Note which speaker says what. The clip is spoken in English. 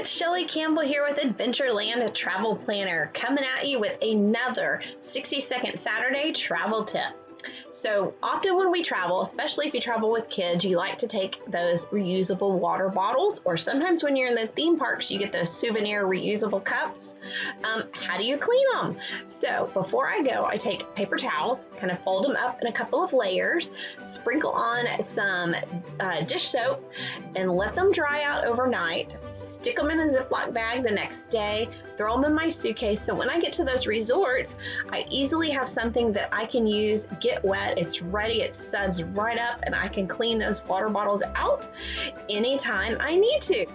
Speaker 1: it's Shelly Campbell here with Adventureland Travel Planner, coming at you with another 60-second Saturday travel tip. So often when we travel, especially if you travel with kids, you like to take those reusable water bottles, or sometimes when you're in the theme parks, you get those souvenir reusable cups. How do you clean them? So before I go, I take paper towels, kind of fold them up in a couple of layers, sprinkle on some dish soap, and let them dry out overnight. Stick them in a Ziploc bag the next day, throw them in my suitcase. So when I get to those resorts, I easily have something that I can use, get wet, it's ready, it suds right up, and I can clean those water bottles out anytime I need to.